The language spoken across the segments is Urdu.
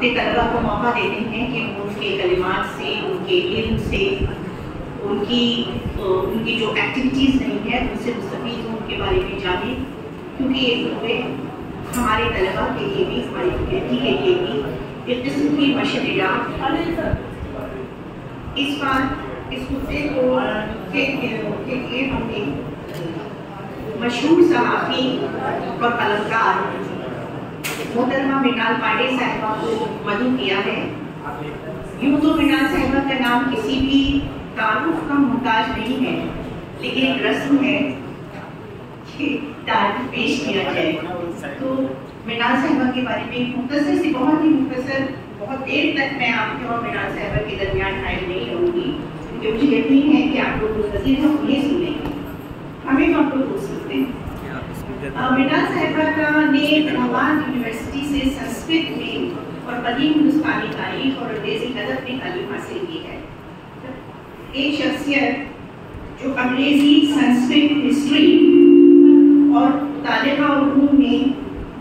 اپنے طلبا کو موقع دیتے ہیں کہ ان کے کلمات سے، ان کے علم سے، ان کی جو ایکٹیویٹیز نہیں ہے ان سے مستفید ہوں، ان کے بارے میں جانیں، کیونکہ یہ خطبے ہمارے طلبا کے لیے بھی، ہماری فیکلٹی کے لیے بھی ایک قسم کی مشعل راہ۔ اس بار اس خطبے کو کے لیے ہم نے مشہور صحافی اور قلمکار محترمہ مرنال پانڈے صاحبہ کو مدعو کیا ہے۔ یوں تو مرنال صاحبہ کا نام کسی بھی تعارف کا محتاج نہیں ہے، لیکن ایک رسم ہے کہ تعارف پیش کیا جائے۔ تو مرنال صاحبہ کے بارے میں مختصر سے بہت ہی مختصر، بہت دیر تک میں آپ کے اور مرنال صاحبہ کے درمیان قائم نہیں رہوں گی، کیونکہ مجھے یقین ہے کہ آپ لوگ منتظر ہیں انہیں سنیں گے، ہمیں تو آپ لوگ ہو سکتے ہیں۔ مرنال صاحبہ نے الہٰباد یونیورسٹی سے سنسکرت میں اور قدیم ہندوستانی تاریخ اور انگریزی ادب میں تعلیم حاصل کی ہے۔ ایک شخصیت جو انگریزی، سنسکرت، ہسٹری اور مطالعہ علوم میں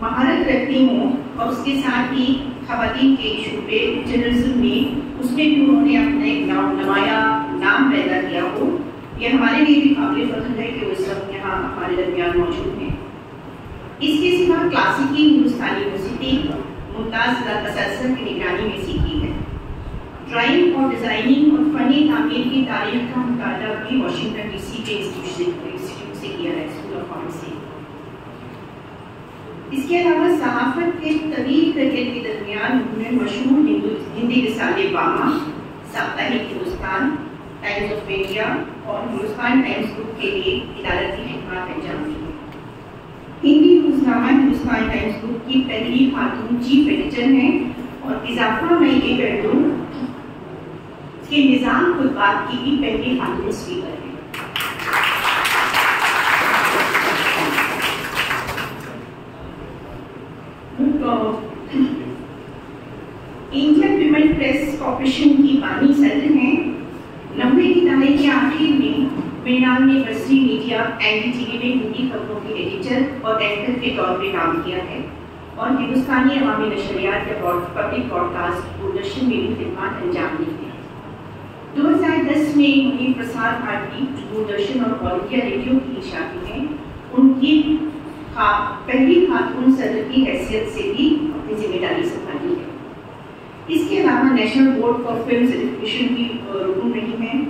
مہارت رکھتی ہوں، اور اس کے ساتھ ہی خواتین کے شعبے جرنلزم میں اس میں بھی انہوں نے اپنا ایک نمایاں نام پیدا کیا ہو، یہ ہمارے لیے بھی قابل فخر ہے کہ وہ اس وقت یہاں ہمارے درمیان موجود ہیں۔ اس کے سوا کلاسیکی ہندوستانی موسیقی ممتاز اساتذہ کی نگرانی میں سیکھی ہے۔ ڈرائنگ اور ڈیزائننگ اور فنی تعمیر کی تاریخ کا مطالعہ بھی واشنگٹن ڈی سی کے انسٹیٹیوٹ سے کیا ہے، اسکول آف آرٹ سے۔ اس کے علاوہ صحافت کے طویل کریئر کے درمیان انہوں نے مشہور ہندی رسالے باما، ساپتاہک ہندوستان، ٹائمز آف انڈیا اور ہندوستان ٹائمز گروپ کے لیے ادارتی خدمات انجام دی ہیں۔ ہندی روزنامہ ہندوستان ٹائمز گروپ کی پہلی خاتون چیف ایڈیٹر ہیں، اور اضافہ میں یہ کر دوں کہ نظام خطبات کی بھی پہلی خاتون اسپیکر ہیں۔ انڈین ویمن پریس کارپوریشن کی بانی صدر ہیں۔ 90 کی دہائی کے آخر میں مرنال نے برسری media N D T V میں ہندی خبروں کی ایڈیٹر اور اینکر کے طور پہ کام کیا ہے، اور ہندوستانی عوامی نشریات یا پبلک براڈ کاسٹ دوردرشن میں بھی خدمات انجام دی ہیں۔ 2010 میں انہیں پرسار بھارتی، دوردرشن اور آل انڈیا ریڈیو کی شامل ہیں۔ ان کی پہلی خاتون صدر کی حیثیت سے بھی اپنی ذمہ داری سنبھالی ہے۔ اس کے علاوہ national board for film certification کی رکن رہی ہیں۔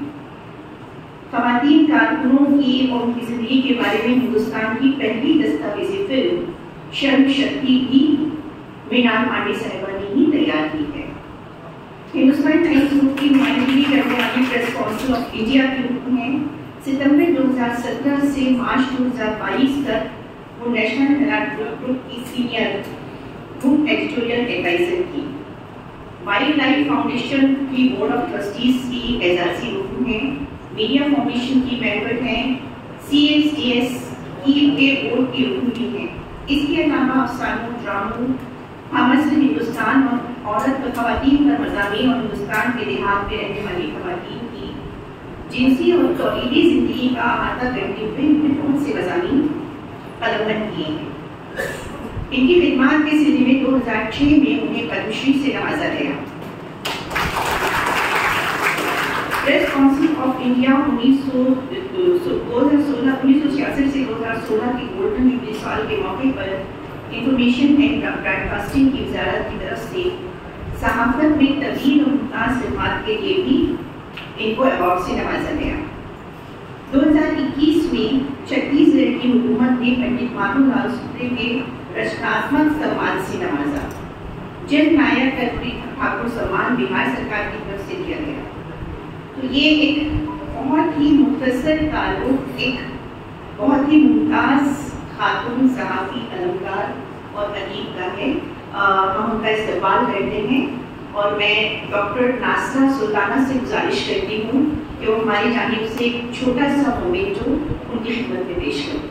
خواتین کارکنوں کی اور ان کی زندگی کے بارے میں ہندوستان کی پہلی دستاویزی فلم شرم شکتی بھی مرنال پانڈے صاحبہ نے ہی تیار کی ہے۔ ہندوستان ٹائمز گروپ کی نمائندگی کرنے والی پریس کونسل آف انڈیا کی رکن ہیں۔ ستمبر 2017 سے مارچ 2022 تک وہ نیشنل ہیرالڈ گروپ کی سینئر گروپ ایڈیٹوریل ایڈوائزر کی۔ وائلڈ لائف فاؤنڈیشن کی بورڈ آف ٹرسٹیز کی اعزازی رکن ہیں۔ میڈیا فاؤنڈیشن کی ممبر ہیں۔ CSDS کے بورڈ کی رکن بھی ہیں۔ اس کے علاوہ افسانوں، ڈراموں، ہمس ہندوستان اور عورت و خواتین پر مضامین اور ہندوستان کے دیہات میں رہنے والی خواتین کی جنسی اور تولیدی زندگی کا احاطہ کرتے ہوئے انہوں نے بہت سے مضامین قلم بند کیے ہیں۔ ان کی خدمات کے سلسلے میں 2006 میں انہیں پدم شری سے نوازا گیا۔ پریس کونسل آف انڈیا 1966 سے 2016 کے گولڈن جوبلی سال کے موقع پر انفارمیشن اینڈ براڈ کاسٹنگ کی وزارت کی طرف سے صحافت میں طویل اور ممتاز خدمات کے لیے بھی ان کو ایوارڈ سے نوازا گیا۔ 2021 میں چھتیس گڑھ کی حکومت نے پنڈت مادھو لال سوترے کے رچناتمک سمان سے نوازا۔ جن نائر کرپوری ٹھاکر سمان بہار سرکار کی طرف سے دیا گیا۔ تو یہ ایک بہت ہی مختصر تعارف ایک بہت ہی ممتاز خاتون صحافی، قلمکار اور ادیب کا ہے۔ ہم ان کا استقبال کرتے ہیں، اور میں ڈاکٹر ناصرہ سلطانہ سے گزارش کرتی ہوں کہ وہ ہماری جانب سے ایک چھوٹا سا مومنٹو ان کی خدمت میں پیش کریں۔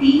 3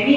MA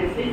MPhil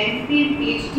MPhil PhD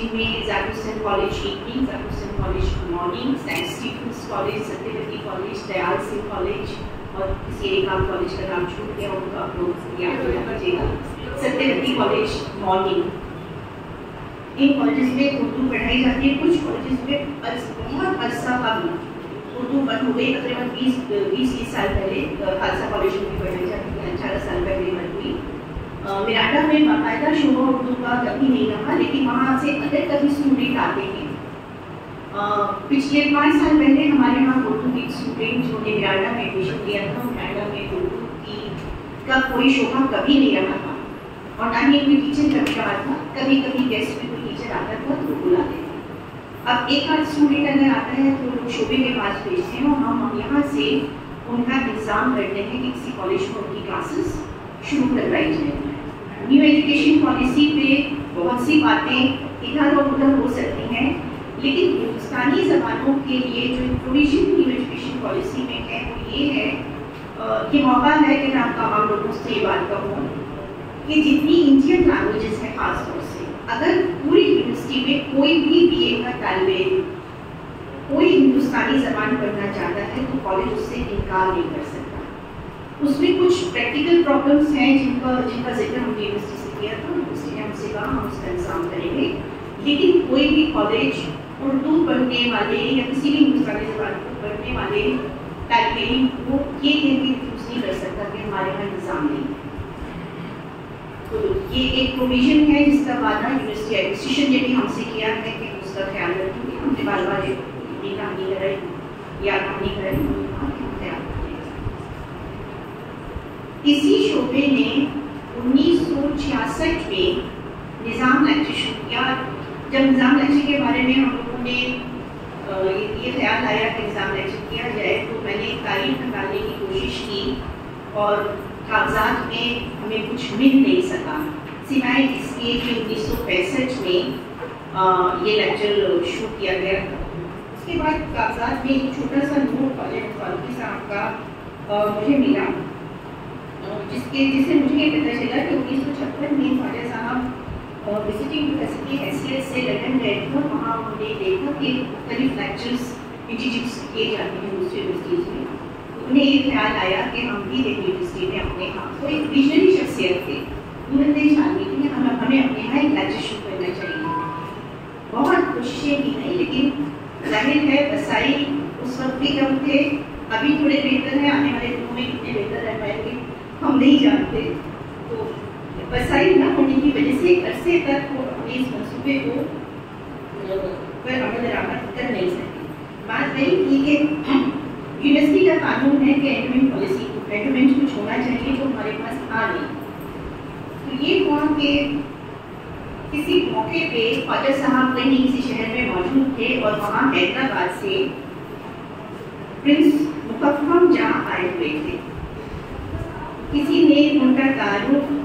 university میں Zakir Husain college evening, Zakir Husain college morning, Saint Stephen's college, Satyawati college, Dyal Singh college, اور کسی ایک آپ کالج کا نام چھوٹ گیا ان کو آپ لوگ یاد رکھیے گا، ستیوتی کالج مارننگ. ان کالجز میں اردو پڑھائی جاتی ہے. کچھ کالجز میں بہت عرصہ قبل اردو بند ہو گئی، تقریباً 20 سال پہلے خالصہ کالج میں پڑھائی جاتی ہے، 18 سال پہلے بند ہوئی. میرانڈا میں باقاعدہ شعبہ اردو کا کبھی نہیں رہا، لیکن وہاں سے اگر کبھی اسٹوڈنٹ آتے ہیں. پچھلے 5 سال پہلے ہمارے یہاں اردو کی اسٹوڈنٹ جنہوں نے میرانڈا میں ایڈمیشن لیا تھا، میرانڈا میں اردو کا کوئی شعبہ کبھی نہیں رہا تھا، اور نہ ہی کوئی ٹیچر کبھی رہا تھا. کبھی کبھی گیسٹ میں کوئی ٹیچر آتا تھا تو بلاتے تھے. اب ایک آدھ اسٹوڈنٹ اگر آتا ہے تو لوگ شعبے کے پاس بھیجتے ہیں، اور ہم یہاں سے ان کا انتظام کرتے ہیں کہ کسی کالج میں ان کی کلاسز شروع کروائی جائیں. نیو ایجوکیشن پالیسی پہ بہت سی باتیں ادھر اور ادھر ہو سکتی ہیں، لیکن ہندوستانی زبانوں کے لیے جو پروویژن نیو ایجوکیشن پالیسی میں ہے وہ یہ ہے، یہ موقع ہے کہ میں آپ تمام لوگوں سے یہ بات کہوں کہ جتنی انڈین لینگویجز ہیں خاص طور سے، اگر پوری یونیورسٹی میں کوئی بھی بی اے کا طالب علم کوئی ہندوستانی زبان پڑھنا چاہتا ہے تو کالج اس سے انکار نہیں کر سکتا. اس میں کچھ پریکٹیکل پرابلمس ہیں جن کا ذکر ہم نے یونیورسٹی سے کیا تھا. یونیورسٹی نے ہم سے کہا ہم اس کا انتظام کریں گے، لیکن کوئی بھی کالج اردو پڑھنے والے یا کسی بھی ہندوستانی زبان کو پڑھنے والے طالب علم کو یہ کہہ کے ریفیوز نہیں کر سکتا کہ ہمارے یہاں انتظام نہیں ہے. تو یہ ایک پروویژن ہے جس کا وعدہ یونیورسٹی ایڈمنسٹریشن نے بھی ہم سے کیا ہے کہ اس کا خیال رکھیں گے. ہم نے بار بار یہ کہانی کرائی یا کہانی کرائی خیال رکھیں. اسی شعبے نے 1966 میں نظام لیکچر شروع کیا. جب نظام لیکچر کے بارے میں ہم لوگوں نے یہ خیال آیا کہ نظام لیکچر کیا جائے تو میں نے تاریخ نکالنے کی کوشش کی، اور کاغذات میں ہمیں کچھ مل نہیں سکا سوائے اس کے کہ 1965 میں یہ لیکچر شروع کیا گیا تھا. اس کے بعد کاغذات میں ایک چھوٹا سا نوٹ والے فاروقی صاحب کا مجھے ملا، جس سے مجھے یہ پتہ چلا کہ 1956 میں خواجہ صاحب وزٹنگ پروفیسر کی حیثیت سے لندن گئے تھے. وہاں انہوں نے دیکھا کہ مختلف لیکچرز انٹروڈیوس کیے جاتے ہیں دوسری یونیورسٹیز میں. انہیں یہ خیال آیا کہ ہم بھی ایک یونیورسٹی میں اپنے یہاں کو ایک ویژنری شخصیت تھے، انہوں نے چاہیے کہ ہمیں اپنے یہاں ایک لیکچر شروع کرنا چاہیے. بہت کوششیں کی گئی، لیکن ظاہر ہے وسائل اس وقت بھی کم تھے. ابھی تھوڑے بہتر ہیں، آنے والے دنوں میں کتنے بہتر رہ پائیں گے ہم نہیں جانتے. تو وسائل نہ ہونے کی وجہ سے ایک عرصے تک وہ اپنے اس منصوبے کو پر عمل درآمد کر نہیں سکتے. بات نہیں کی کہ یونیورسٹی کا قانون ہے کہ اینڈومنٹ پالیسی اینڈومنٹ کچھ ہونا چاہیے جو ہمارے پاس آ نہیں. تو یہ ہوا کہ کسی موقع پہ خواجہ صاحب کہیں کسی شہر میں موجود تھے، اور وہاں حیدرآباد سے پرنس مفخم جہاں آئے ہوئے تھے. کسی نے ان کا تعارف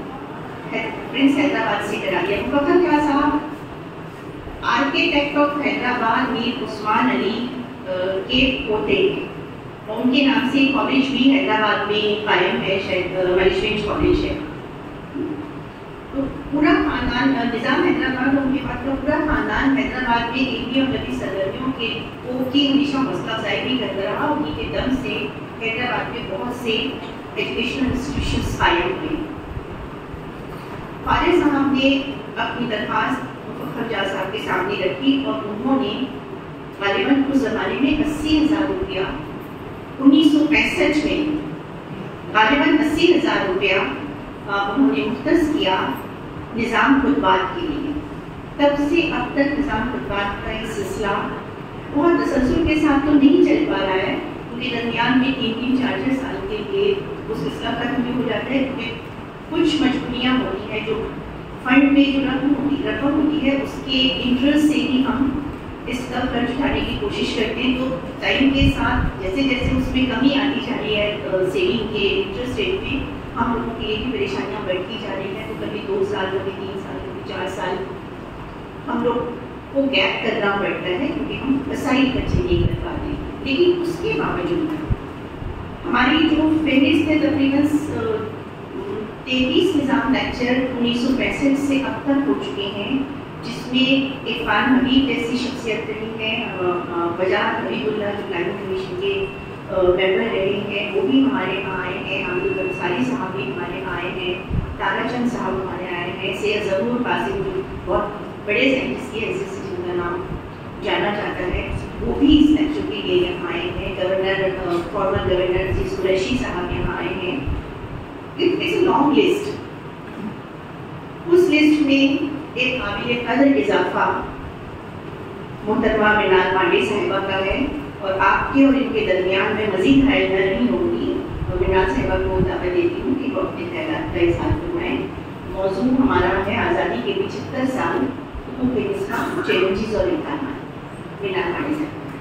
پرنس حیدرآباد سے کرا دیا. مفخم جہاں صاحب آرکیٹیکٹ آف حیدرآباد میر عثمان علی کے پوتے ہیں، اور ان کے نام سے کالج بھی حیدرآباد میں قائم ہے، شاید مینجمنٹ کالج ہے. تو پورا خاندان نظام حیدرآباد ان کے بعد کا پورا خاندان حیدرآباد میں علمی اور ادبی سرگرمیوں کی ہمیشہ حوصلہ افزائی بھی کرتا رہا. انہیں کے دم سے حیدرآباد میں بہت سے ایجوکیشنل انسٹیٹیوشنز قائم ہوئے. خواجہ صاحب نے اپنی درخواست مفخر جہاں صاحب کے سامنے رکھی، اور انہوں نے غالباً اس زمانے میں 80,000 روپیہ 1965 میں غالباً 80,000 روپیہ انہوں نے مختص کیا نظام خطبات کے لیے. تب سے اب تک نظام خطبات کا ایک سلسلہ بہت تسلسل کے ساتھ تو نہیں چل پا رہا ہے، کیونکہ درمیان میں 3-4 سال کے لیے وہ سلسلہ ختم بھی ہو جاتا ہے، کیونکہ کچھ مجبوریاں ہوتی ہیں. جو فنڈ میں جو رقم ہوتی ہے اس کے انٹرسٹ سے ہی ہم اس کا خرچ اٹھانے کی کوشش کرتے ہیں. تو ٹائم کے ساتھ جیسے جیسے اس میں کمی آتی جا رہی ہے سیونگ کے انٹرسٹ ریٹ میں، ہم لوگوں کے لیے بھی پریشانیاں بڑھتی جا رہی ہیں. تو کبھی 2 سال، کبھی 3 سال، کبھی 4 سال ہم لوگ کو گیپ کرنا پڑتا ہے، کیونکہ ہم وسائل خرچے نہیں کر پاتے. لیکن اس کے باوجود ہماری جو فہرست ہے تقریباً 33 نظام لیکچر 1965 سے اب تک ہو چکے ہیں، جس میں عرفان حبیب جیسی شخصیت رہی ہے، وجاہت حبیب اللہ جو پلاننگ کمیشن کے ممبر رہے ہیں وہ بھی ہمارے یہاں آئے ہیں، عامر انصاری صاحب بھی ہمارے یہاں آئے ہیں، تارا چند صاحب ہمارے آئے ہیں، سید ظہور قاسم جو بہت بڑے سائنٹسٹ کی حیثیت سے جن کا نام جانا جاتا ہے وہ بھی اس لیکچر کے لیے یہاں آئے ہیں، governor former governor ji Qureshi صاحب یہاں آئے ہیں. It's a long list. اس لسٹ میں ایک قابل قدر اضافہ محترمہ مرنال پانڈے صاحبہ کا ہے، اور آپ کے اور ان کے درمیان میں مزید حائل نہیں ہوگی. مرنال صاحبہ کو دعوت دیتی ہوں کہ وہ اپنے خیالات کا اظہار فرمائیں. موضوع ہمارا ہے آزادی کے 75 سال، حقوق انسان، چیلنجز اور امکانات. مرنال پانڈے صاحب.